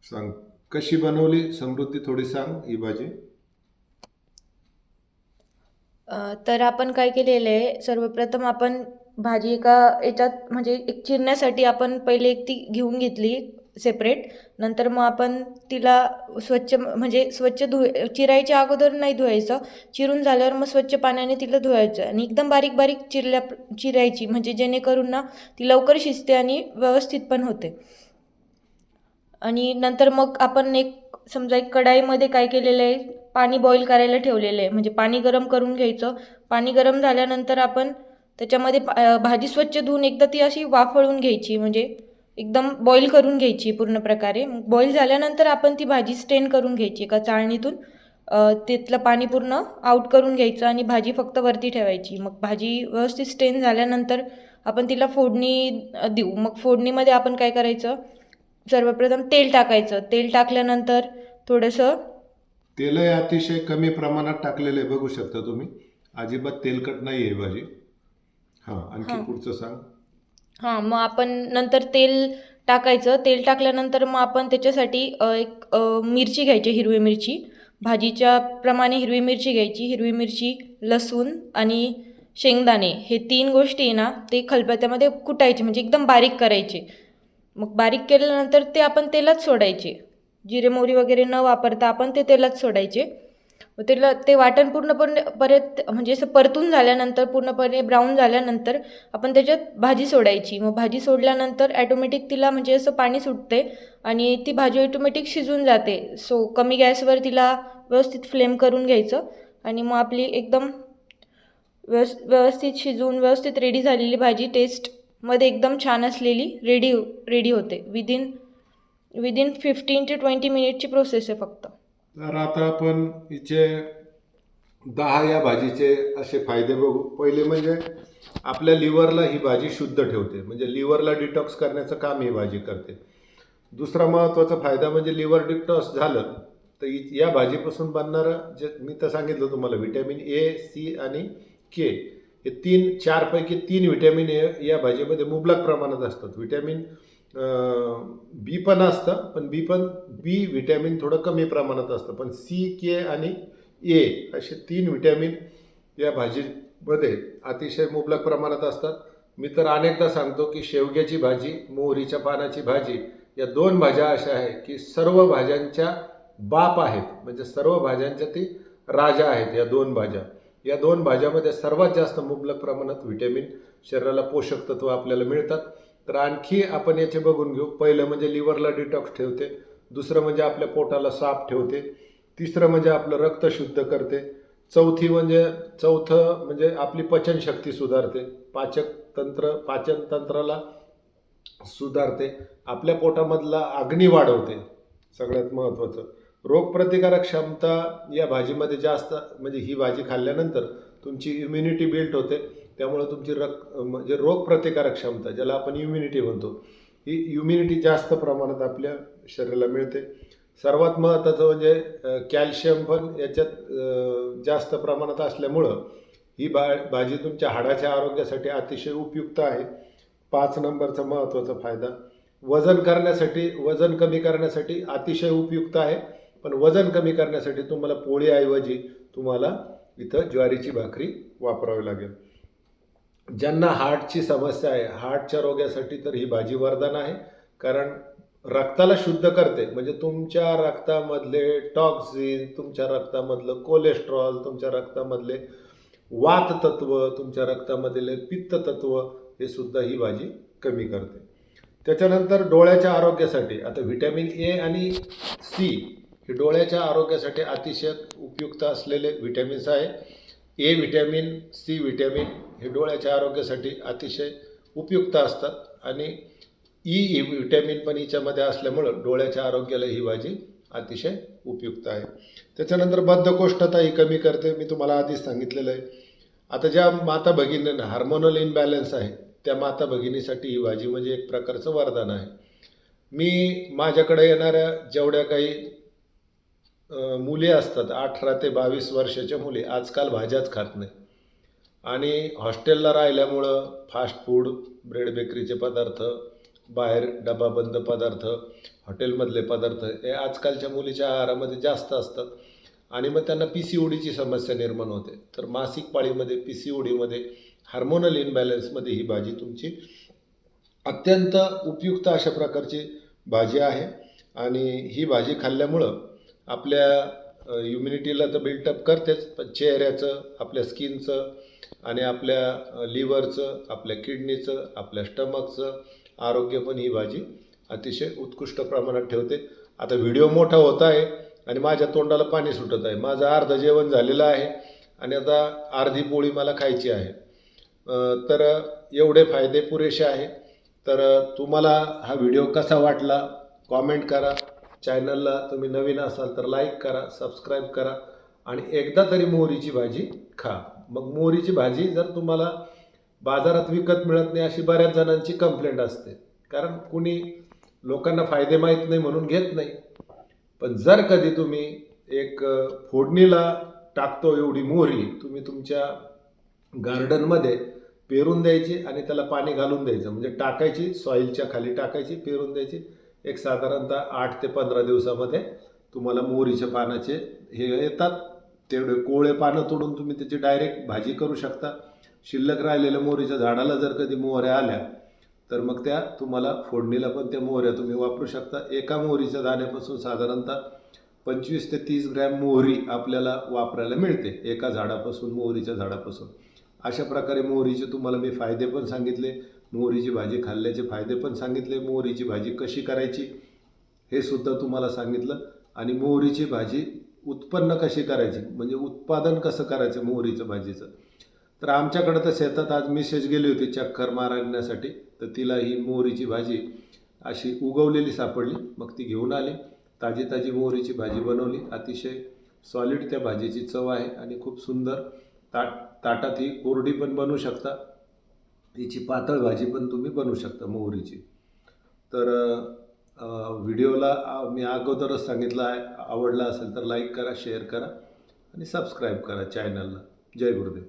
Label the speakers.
Speaker 1: सांग कशी बनवली समृद्धी, थोडी सांग ही भाजी.
Speaker 2: तर आपण काय केलेलं आहे, सर्वप्रथम आपण भाजी एका याच्यात म्हणजे एक चिरण्यासाठी आपण पहिले एक ती घेऊन घेतली सेपरेट. नंतर मग आपण तिला स्वच्छ म्हणजे स्वच्छ चिरायच्या अगोदर नाही धुवायचं. चिरून झाल्यावर मग स्वच्छ पाण्याने तिला धुवायचं आणि एकदम बारीक बारीक चिरायची, म्हणजे जेणेकरून ना ती लवकर शिजते आणि व्यवस्थित पण होते. आणि नंतर मग आपण समजा एक कढाईमध्ये काय केलेलं आहे, पाणी बॉईल करायला ठेवलेलं आहे, म्हणजे पाणी गरम करून घ्यायचं. पाणी गरम झाल्यानंतर आपण त्याच्यामध्ये भाजी स्वच्छ धुवून एकदा ती अशी वाफळून घ्यायची, म्हणजे एकदम बॉईल करून घ्यायची पूर्ण प्रकारे. बॉईल झाल्यानंतर आपण ती भाजी स्ट्रेन करून घ्यायची एका चाळणीतून. तिथलं पाणी पूर्ण आउट करून घ्यायचं आणि भाजी फक्त वरती ठेवायची. मग भाजी व्यवस्थित स्ट्रेन झाल्यानंतर आपण तिला फोडणी देऊ. मग फोडणीमध्ये आपण काय करायचं, सर्वप्रथम तेल टाकायचं. तेल टाकल्यानंतर थोडंसं
Speaker 1: तेलही अतिशय कमी प्रमाणात टाकलेले आहे, बघू शकता तुम्ही. अजिबात तेलकट नाही आहे भाजी. हां, आणखी
Speaker 2: हां
Speaker 1: पुढचं सांग.
Speaker 2: हां मग आपण नंतर तेल टाकायचं. तेल टाकल्यानंतर मग आपण त्याच्यासाठी मिरची घ्यायची, हिरवी मिरची. भाजीच्या प्रमाणे हिरवी मिरची घ्यायची. हिरवी मिरची, लसूण आणि शेंगदाणे हे 3 गोष्टी आहे ना, ते खलबत्त्यामध्ये कुटायचे, म्हणजे एकदम बारीक करायचे. मग बारीक केल्यानंतर ते आपण तेलात सोडायचे. जिरे मोहरी वगैरे न वापरता आपण ते तेलात सोडायचे. मग ते वाटण पूर्णपणे परत म्हणजे असं परतून झाल्यानंतर, पूर्णपणे ब्राऊन झाल्यानंतर आपण त्याच्यात भाजी सोडायची. मग भाजी सोडल्यानंतर ॲटोमॅटिक तिला म्हणजे असं पाणी सुटते आणि ती भाजी ऑटोमॅटिक शिजून जाते. सो कमी गॅसवर तिला व्यवस्थित फ्लेम करून घ्यायचं आणि मग आपली एकदम व्यवस्थित शिजवून व्यवस्थित रेडी झालेली भाजी, टेस्टमध्ये एकदम छान असलेली रेडी होते. विदिन 15 ते 20 मिनिटची प्रोसेस आहे फक्त.
Speaker 1: तर आता आपण हिचे 10 या भाजीचे असे फायदे बघू. पहिले म्हणजे आपल्या लिव्हरला ही भाजी शुद्ध ठेवते, म्हणजे लिव्हरला डिटॉक्स करण्याचं काम ही भाजी करते. दुसरा महत्त्वाचा फायदा म्हणजे लिव्हर डिटॉक्स झालं तर या भाजीपासून बनणारं, जे मी तर सांगितलं तुम्हाला, व्हिटॅमिन ए, सी आणि के, हे 4पैकी 3 व्हिटॅमिन ए या भाजीमध्ये मुबलक प्रमाणात असतात. व्हिटॅमिन बी पण असतं, पण बी व्हिटॅमिन थोडं कमी प्रमाणात असतं. पण सी, के आणि ए असे 3 व्हिटॅमिन या भाजीमध्ये अतिशय मुबलक प्रमाणात असतात. मी तर अनेकदा सांगतो की शेवग्याची भाजी, मोहरीच्या पानाची भाजी, या 2 भाज्या अशा आहेत की सर्व भाज्यांच्या बाप आहेत, म्हणजे सर्व भाज्यांच्या ती राजा आहेत. या 2 भाज्या, या 2 भाज्यामध्ये सर्वात जास्त मुबलक प्रमाणात व्हिटॅमिन, शरीराला पोषक तत्व आपल्याला मिळतात. तर आणखी आपण याचे बघून घेऊ. पहिलं म्हणजे लिव्हरला डिटॉक्स ठेवते. दुसरं म्हणजे आपल्या पोटाला साफ ठेवते. तिसरं म्हणजे आपलं रक्त शुद्ध करते. चौथं म्हणजे आपली पचनशक्ती सुधारते. पाचन तंत्राला सुधारते. आपल्या पोटामधला अग्नी वाढवते. सगळ्यात महत्त्वाचं, रोगप्रतिकारक क्षमता या भाजीमध्ये जास्त, म्हणजे ही भाजी खाल्ल्यानंतर तुमची इम्युनिटी बिल्ट होते. त्यामुळे तुमची म्हणजे रोगप्रतिकारक क्षमता, ज्याला आपण इम्युनिटी म्हणतो, ही इम्युनिटी जास्त प्रमाणात आपल्या शरीराला मिळते. सर्वात महत्त्वाचं म्हणजे कॅल्शियम पण याच्यात जास्त प्रमाणात असल्यामुळं ही भाजी तुमच्या हाडाच्या आरोग्यासाठी अतिशय उपयुक्त आहे. 5 नंबरचा महत्त्वाचा फायदा, वजन कमी करण्यासाठी अतिशय उपयुक्त आहे. पण वजन कमी करण्यासाठी तुम्हाला पोळीऐवजी तुम्हाला इथं ज्वारीची भाकरी वापरावी लागेल. ज्यांना हार्टची समस्या आहे, हार्टच्या रोग्यासाठी तर ही भाजी वरदान आहे. कारण रक्ताला शुद्ध करते, म्हणजे तुमच्या रक्तामधले टॉक्सिन, तुमच्या रक्तामधलं कोलेस्ट्रॉल, तुमच्या रक्तामधले वात तत्व, तुमच्या रक्तामधले पित्त तत्व, हे सुद्धा ही भाजी कमी करते. त्याच्यानंतर डोळ्याच्या आरोग्यासाठी, आता व्हिटॅमिन ए आणि सी हे डोळ्याच्या आरोग्यासाठी अतिशय उपयुक्त असलेले व्हिटॅमिन्स आहे. ए व्हिटॅमिन, सी व्हिटॅमिन हे डोळ्याच्या आरोग्यासाठी अतिशय उपयुक्त असतात आणि ई व्हिटॅमिन पण हिच्यामध्ये असल्यामुळं डोळ्याच्या आरोग्याला ही भाजी अतिशय उपयुक्त आहे. त्याच्यानंतर बद्धकोष्ठता ही कमी करते, मी तुम्हाला आधीच सांगितलेलं आहे. आता ज्या माता भगिनींना हार्मोनल इनबॅलन्स आहे, त्या माता भगिनीसाठी ही भाजी म्हणजे एक प्रकारचं वरदान आहे. मी माझ्याकडे येणाऱ्या जेवढ्या काही मुली असतात, 18 ते 22 वर्षाच्या मुली, आजकाल भाज्याच खात नाही. आणि हॉस्टेलला राहिल्यामुळं फास्ट फूड, ब्रेड बेकरीचे पदार्थ, बाहेर डबाबंद पदार्थ, हॉटेलमधले पदार्थ हे आजकालच्या मुलीच्या आहारामध्ये जास्त असतात आणि मग त्यांना PCODची समस्या निर्माण होते. तर मासिक पाळीमध्ये PCODमध्ये हार्मोनल इनबॅलन्समध्ये ही भाजी तुमची अत्यंत उपयुक्त अशा प्रकारची भाजी आहे आणि ही भाजी खाल्ल्यामुळं आपल्या इम्युनिटीला तर बिल्टअप करतेच, पण चेहऱ्याचं, आपल्या स्किनचं आणि आपल्या लिव्हरचं, आपल्या किडनीचं, आपल्या स्टमकचं आरोग्य पण ही भाजी अतिशय उत्कृष्ट प्रमाणात ठेवते. आता व्हिडिओ मोठा होत आहे आणि माझ्या तोंडाला पाणी सुटत आहे. माझं अर्धं जेवण झालेलं आहे आणि आता अर्धी पोळी मला खायची आहे. तर एवढे फायदे पुरेसे आहे. तर तुम्हाला हा व्हिडिओ कसा वाटला कॉमेंट करा. चॅनलला तुम्ही नवीन असाल तर लाईक करा, सबस्क्राईब करा आणि एकदा तरी मोहरीची भाजी खा. मग मोहरीची भाजी जर तुम्हाला बाजारात विकत मिळत नाही अशी बऱ्याच जणांची कंप्लेंट असते, कारण कुणी लोकांना फायदे माहीत नाही म्हणून घेत नाही. पण जर कधी तुम्ही एक फोडणीला टाकतो एवढी मोहरी तुम्ही तुमच्या गार्डनमध्ये पेरून द्यायची आणि त्याला पाणी घालून द्यायचं, म्हणजे टाकायची, सॉईलच्या खाली टाकायची, पेरून द्यायची. एक साधारणतः 8 ते 15 दिवसामध्ये तुम्हाला मोहरीच्या पानाचे हे येतात. तेवढे कोवळे पानं तोडून तुम्ही त्याची डायरेक्ट भाजी करू शकता. शिल्लक राहिलेल्या मोहरीच्या झाडाला जर कधी मोहऱ्या आल्या तर मग त्या तुम्हाला फोडणीला पण त्या मोहऱ्या तुम्ही वापरू शकता. एका मोहरीच्या दाण्यापासून साधारणतः 25 ते 30 ग्रॅम मोहरी आपल्याला वापरायला मिळते एका झाडापासून, मोहरीच्या झाडापासून. अशा प्रकारे मोहरीचे तुम्हाला मी फायदे पण सांगितले, मोहरीची भाजी खाल्ल्याचे फायदे पण सांगितले, मोहरीची भाजी कशी करायची हे सुद्धा तुम्हाला सांगितलं आणि मोहरीची भाजी उत्पन्न कशी करायची, म्हणजे उत्पादन कसं करायचं मोहरीचं भाजीचं. तर आमच्याकडं तर शेतात आज मिसेस गेली होती चक्कर मारण्यासाठी, तर तिला ही मोहरीची भाजी अशी उगवलेली सापडली. मग ती घेऊन आली, ताजी ताजी मोहरीची भाजी बनवली. अतिशय सॉलिड त्या भाजीची चव आहे आणि खूप सुंदर. ताटात ही कोरडी पण बनवू शकता, हिची पातळ भाजी पण तुम्ही बनवू शकता मोहरीची. तर व्हिडिओला मी अगोदरच सांगितलं आहे, आवडला असेल तर लाईक करा, शेअर करा आणि सबस्क्राईब करा चॅनलला. जय गुरुदेव.